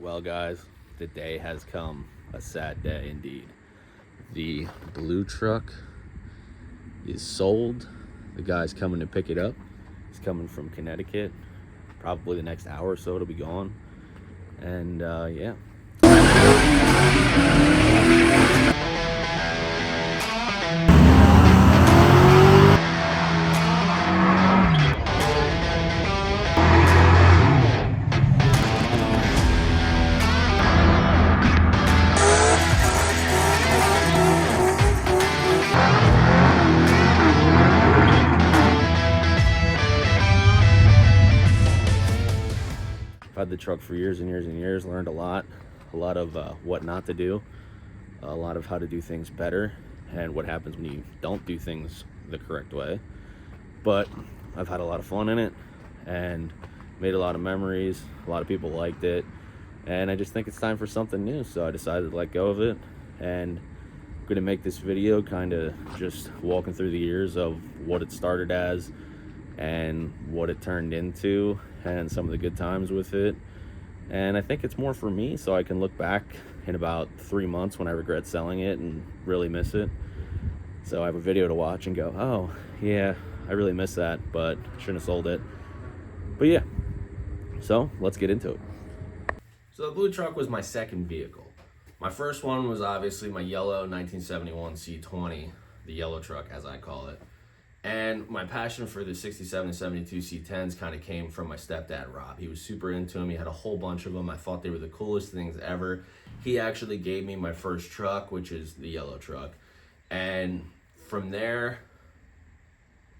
Well, guys, the day has come. A sad day indeed. The blue truck is sold. The guy's coming to pick it up. He's coming from Connecticut. Probably the next hour or so it'll be gone. And yeah. I've had the truck for years and years and years. Learned a lot of what not to do, a lot of how to do things better, and what happens when you don't do things the correct way. But I've had a lot of fun in it and made a lot of memories. A lot of people liked it, and I just think it's time for something new. So I decided to let go of it, and I'm gonna make this video kind of just walking through the years of what it started as and what it turned into and some of the good times with it. And I think it's more for me so I can look back in about 3 months when I regret selling it and really miss it. So I have a video to watch and go, oh yeah, I really miss that, but shouldn't have sold it. But yeah, so let's get into it. So the blue truck was my second vehicle. My first one was obviously my yellow 1971 C20, the yellow truck as I call it. And my passion for the 67 and 72 C10s kind of came from my stepdad, Rob. He was super into them. He had a whole bunch of them. I thought they were the coolest things ever. He actually gave me my first truck, which is the yellow truck. And from there,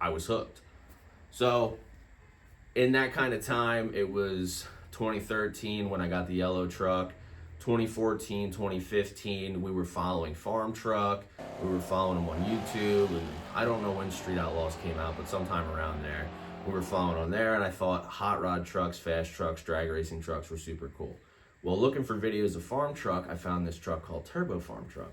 I was hooked. So in that kind of time, it was 2013 when I got the yellow truck. 2014, 2015, we were following Farm Truck. We were following them on YouTube, and I don't know when Street Outlaws came out, but sometime around there. We were following on there, and I thought hot rod trucks, fast trucks, drag racing trucks were super cool. Well, looking for videos of Farm Truck, I found this truck called Turbo Farm Truck.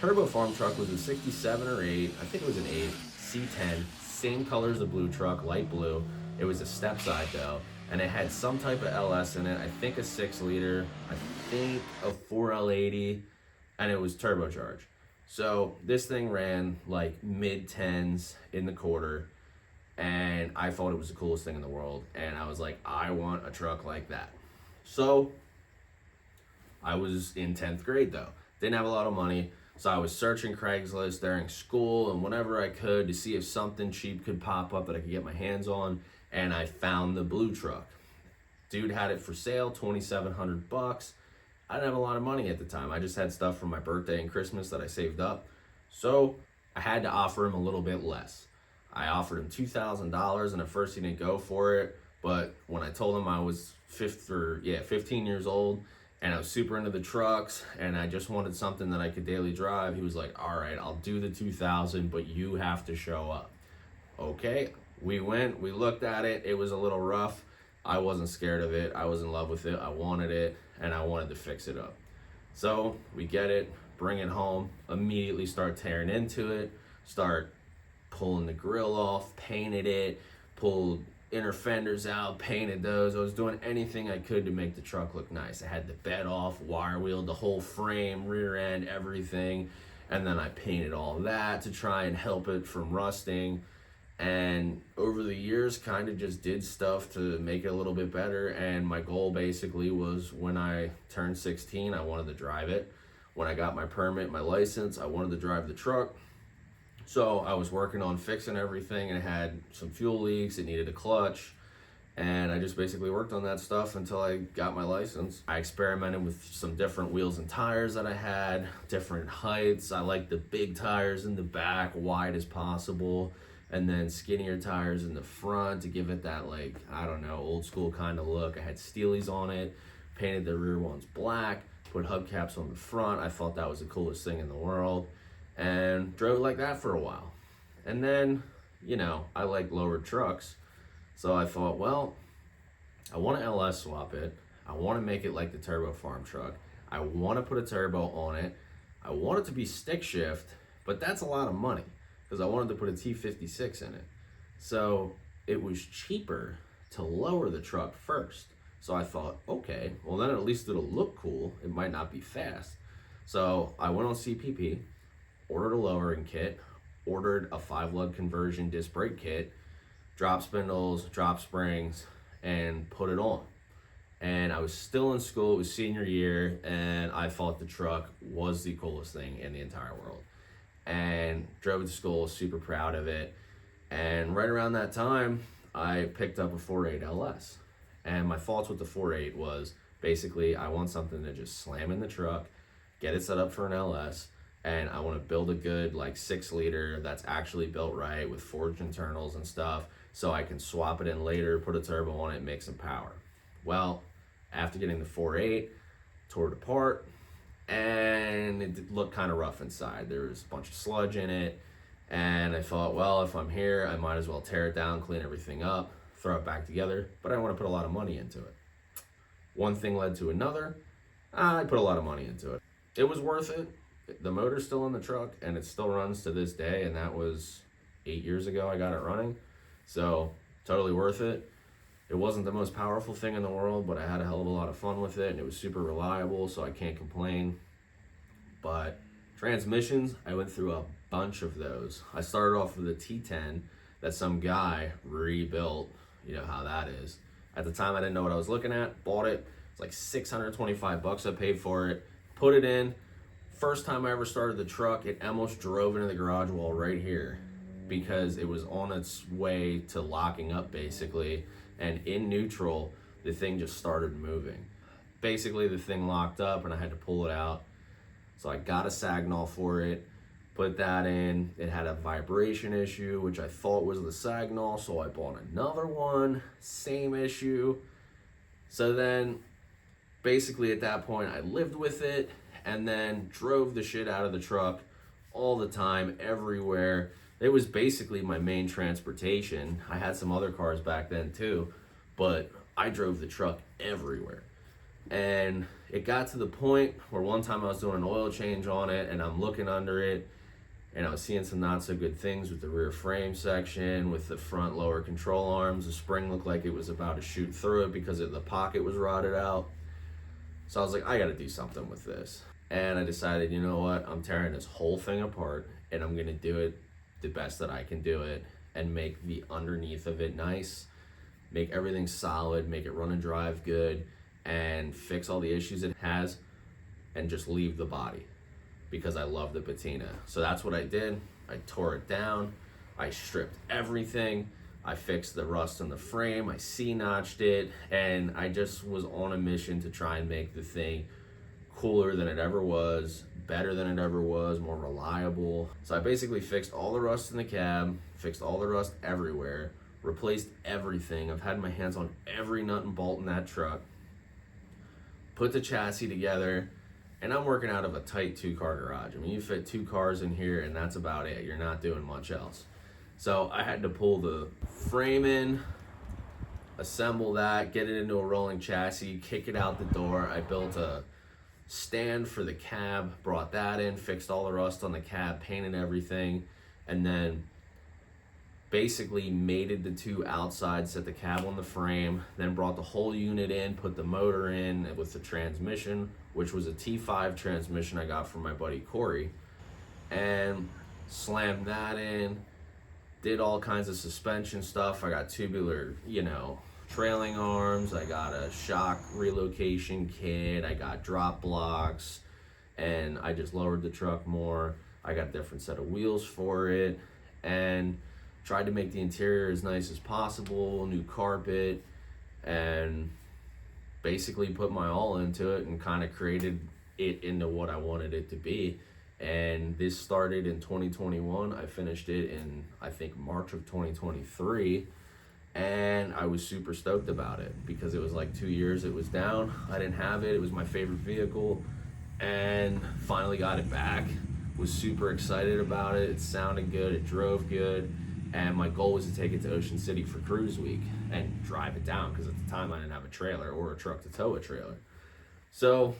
Turbo Farm Truck was a 67 or 8, I think it was an 8, C10, same color as the blue truck, light blue. It was a step side though, and it had some type of LS in it. I think a 6 liter, I think a 4L80, and it was turbocharged. So this thing ran like mid 10s in the quarter, and I thought it was the coolest thing in the world. And I was like, I want a truck like that. So I was in 10th grade though. Didn't have a lot of money. So I was searching Craigslist during school and whenever I could to see if something cheap could pop up that I could get my hands on. And I found the blue truck. Dude had it for sale, $2,700. I didn't have a lot of money at the time. I just had stuff from my birthday and Christmas that I saved up. So I had to offer him a little bit less. I offered him $2,000 and at first he didn't go for it. But when I told him I was 15 years old and I was super into the trucks and I just wanted something that I could daily drive, he was like, all right, I'll do the 2,000, but you have to show up. Okay, we went, we looked at it. It was a little rough. I wasn't scared of it. I was in love with it. I wanted it, and I wanted to fix it up. So we get it, bring it home, immediately start tearing into it, start pulling the grill off, painted it, pulled inner fenders out, painted those. I was doing anything I could to make the truck look nice. I had the bed off, wire wheeled the whole frame, rear end, everything. And then I painted all that to try and help it from rusting. And over the years kind of just did stuff to make it a little bit better. And my goal basically was when I turned 16, I wanted to drive it. When I got my permit, my license, I wanted to drive the truck. So I was working on fixing everything, and it had some fuel leaks, it needed a clutch, and I just basically worked on that stuff until I got my license. I experimented with some different wheels and tires that I had, different heights. I liked the big tires in the back, wide as possible, and then skinnier tires in the front to give it that, like, I don't know, old school kind of look. I had Steelies on it, painted the rear ones black, put hubcaps on the front. I thought that was the coolest thing in the world. And drove it like that for a while. And then, you know, I like lower trucks. So I thought, well, I want to LS swap it. I want to make it like the Turbo Farm Truck. I want to put a turbo on it. I want it to be stick shift, but that's a lot of money because I wanted to put a T56 in it. So it was cheaper to lower the truck first. So I thought, okay, well then at least it'll look cool. It might not be fast. So I went on CPP, ordered a lowering kit, ordered a 5 lug conversion disc brake kit, drop spindles, drop springs, and put it on. And I was still in school, it was senior year, and I thought the truck was the coolest thing in the entire world. And drove it to school, super proud of it. And right around that time, I picked up a 4.8 LS. And my thoughts with the 4.8 was basically I want something to just slam in the truck, get it set up for an LS, and I want to build a good like 6 liter that's actually built right with forged internals and stuff, so I can swap it in later, put a turbo on it, and make some power. Well, after getting the 4.8, tore it apart, and it looked kind of rough inside. There was a bunch of sludge in it, and I thought, well, if I'm here, I might as well tear it down, clean everything up, throw it back together, but I don't want to put a lot of money into it. One thing led to another. I put a lot of money into it. It was worth it. The motor's still in the truck, and it still runs to this day, and that was 8 years ago I got it running. So, totally worth it. It wasn't the most powerful thing in the world, but I had a hell of a lot of fun with it, and it was super reliable, so I can't complain. But transmissions, I went through a bunch of those. I started off with a T10 that some guy rebuilt. You know how that is. At the time, I didn't know what I was looking at. Bought it. It's like $625 I paid for it. Put it in. First time I ever started the truck, it almost drove into the garage wall right here because it was on its way to locking up basically, and in neutral the thing just started moving. Basically the thing locked up and I had to pull it out, so I got a Sagnol for it, put that in. It had a vibration issue which I thought was the Sagnol, so I bought another one, same issue. So then basically at that point I lived with it and then drove the shit out of the truck all the time, everywhere. It was basically my main transportation. I had some other cars back then too, but I drove the truck everywhere. And it got to the point where one time I was doing an oil change on it and I'm looking under it and I was seeing some not so good things with the rear frame section, with the front lower control arms. The spring looked like it was about to shoot through it because the pocket was rotted out. So I was like, I gotta do something with this. And I decided, you know what, I'm tearing this whole thing apart and I'm gonna do it the best that I can do it and make the underneath of it nice, make everything solid, make it run and drive good, and fix all the issues it has, and just leave the body because I love the patina. So that's what I did. I tore it down, I stripped everything, I fixed the rust in the frame, I C-notched it, and I just was on a mission to try and make the thing cooler than it ever was, better than it ever was, more reliable. So I basically fixed all the rust in the cab, fixed all the rust everywhere, replaced everything. I've had my hands on every nut and bolt in that truck, put the chassis together, and I'm working out of a tight 2-car garage. I mean, you fit 2 cars in here and that's about it. You're not doing much else. So I had to pull the frame in, assemble that, get it into a rolling chassis, kick it out the door. I built a stand for the cab, brought that in, fixed all the rust on the cab, painted everything, and then basically mated the 2 outsides, set the cab on the frame, then brought the whole unit in, put the motor in with the transmission, which was a T5 transmission I got from my buddy Corey, and slammed that in, did all kinds of suspension stuff. I got tubular, trailing arms, I got a shock relocation kit, I got drop blocks, and I just lowered the truck more. I got a different set of wheels for it, and tried to make the interior as nice as possible, new carpet, and basically put my all into it and kind of created it into what I wanted it to be. And this started in 2021. I finished it in, I think, March of 2023. And I was super stoked about it because it was like 2 years it was down. I didn't have it. It was my favorite vehicle. And finally got it back. Was super excited about it. It sounded good. It drove good. And my goal was to take it to Ocean City for Cruise Week and drive it down because at the time I didn't have a trailer or a truck to tow a trailer. So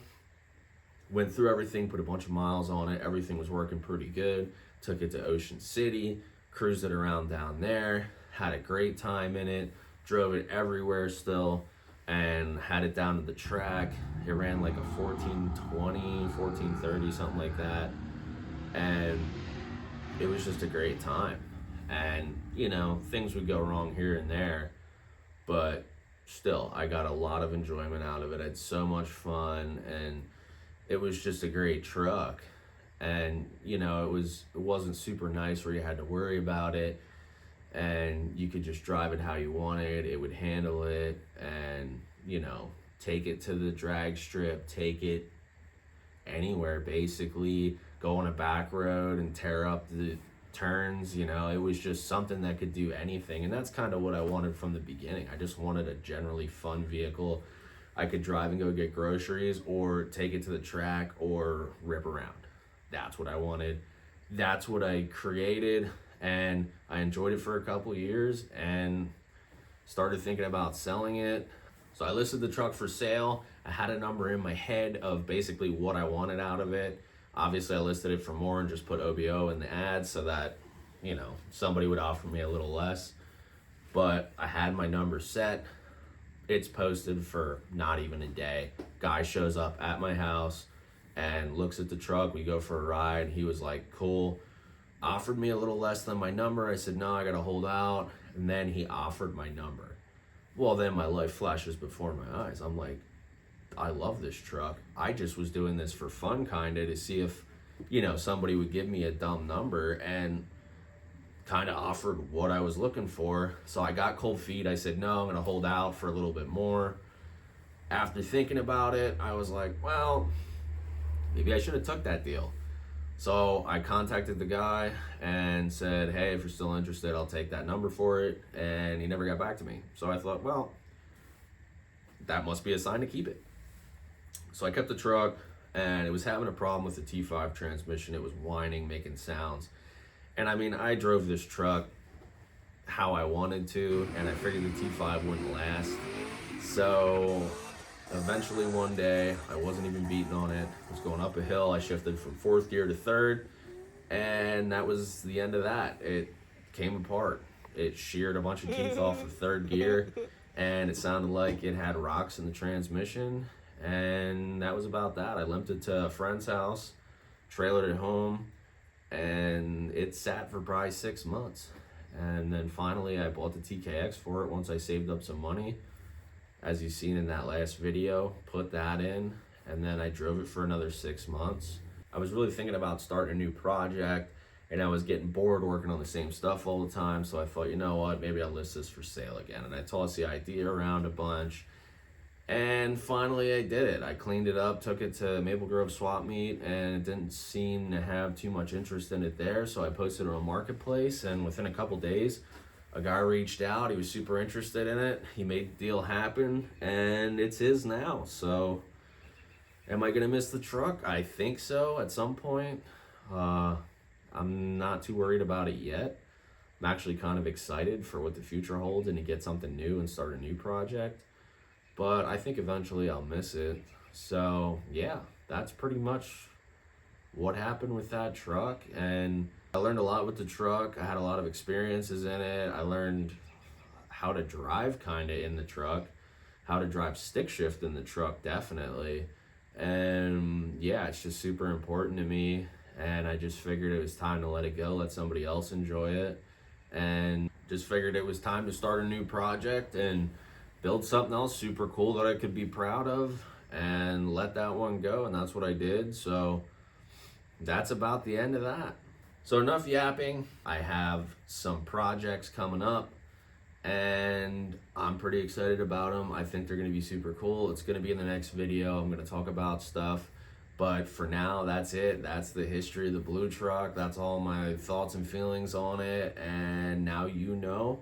went through everything, put a bunch of miles on it. Everything was working pretty good. Took it to Ocean City, cruised it around down there, had a great time in it, drove it everywhere still, and had it down to the track. It ran like a 1420, 1430, something like that. And it was just a great time. And, you know, things would go wrong here and there, but still, I got a lot of enjoyment out of it. I had so much fun, and it was just a great truck. And, you know, it wasn't super nice where you had to worry about it, and you could just drive it how you wanted. It would handle it, and, you know, take it to the drag strip, take it anywhere basically, go on a back road and tear up the turns. You know, it was just something that could do anything, and that's kind of what I wanted from the beginning. I just wanted a generally fun vehicle I could drive and go get groceries, or take it to the track, or rip around. That's what I wanted. That's what I created, and I enjoyed it for a couple years and started thinking about selling it. So I listed the truck for sale. I had a number in my head of basically what I wanted out of it. Obviously, I listed it for more and just put OBO in the ad so that, you know, somebody would offer me a little less. But I had my number set. It's posted for not even a day. Guy shows up at my house and looks at the truck. We go for a ride. He was like, cool. Offered me a little less than my number. I said, no, I gotta hold out. And then he offered my number. Well, then my life flashes before my eyes. I'm like, I love this truck. I just was doing this for fun, kind of, to see if, you know, somebody would give me a dumb number, and kind of offered what I was looking for. So I got cold feet. I said, no, I'm going to hold out for a little bit more. After thinking about it, I was like, well, maybe I should have took that deal. So I contacted the guy and said, hey, if you're still interested, I'll take that number for it. And he never got back to me. So I thought, well, that must be a sign to keep it. So I kept the truck, and it was having a problem with the T5 transmission. It was whining, making sounds. And I mean, I drove this truck how I wanted to, and I figured the T5 wouldn't last. So eventually one day, I wasn't even beating on it. I was going up a hill. I shifted from fourth gear to third, and that was the end of that. It came apart. It sheared a bunch of teeth off of third gear, and it sounded like it had rocks in the transmission, and that was about that. I limped it to a friend's house, trailered it home, and it sat for probably 6 months. And then finally I bought the TKX for it once I saved up some money, as you've seen in that last video. Put that in, and then I drove it for another 6 months. I was really thinking about starting a new project, and I was getting bored working on the same stuff all the time, so I thought, you know what, maybe I'll list this for sale again. And I tossed the idea around a bunch, and finally I did it. I cleaned it up, took it to Maple Grove Swap Meet, and it didn't seem to have too much interest in it there, so I posted it on Marketplace, and within a couple days, a guy reached out. He was super interested in it. He made the deal happen, and it's his now. So am I gonna miss the truck? I think so at some point. I'm not too worried about it yet. I'm actually kind of excited for what the future holds and to get something new and start a new project. But I think eventually I'll miss it. So yeah, that's pretty much what happened with that truck. And I learned a lot with the truck. I had a lot of experiences in it. I learned how to drive kind of in the truck, how to drive stick shift in the truck, definitely. And yeah, it's just super important to me. And I just figured it was time to let it go, let somebody else enjoy it. And just figured it was time to start a new project and build something else super cool that I could be proud of, and let that one go. And that's what I did. So that's about the end of that. So enough yapping. I have some projects coming up, and I'm pretty excited about them. I think they're going to be super cool. It's going to be in the next video. I'm going to talk about stuff. But for now, that's it. That's the history of the blue truck. That's all my thoughts and feelings on it. And now you know.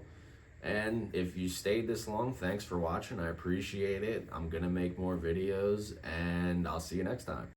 And if you stayed this long, thanks for watching. I appreciate it. I'm going to make more videos, and I'll see you next time.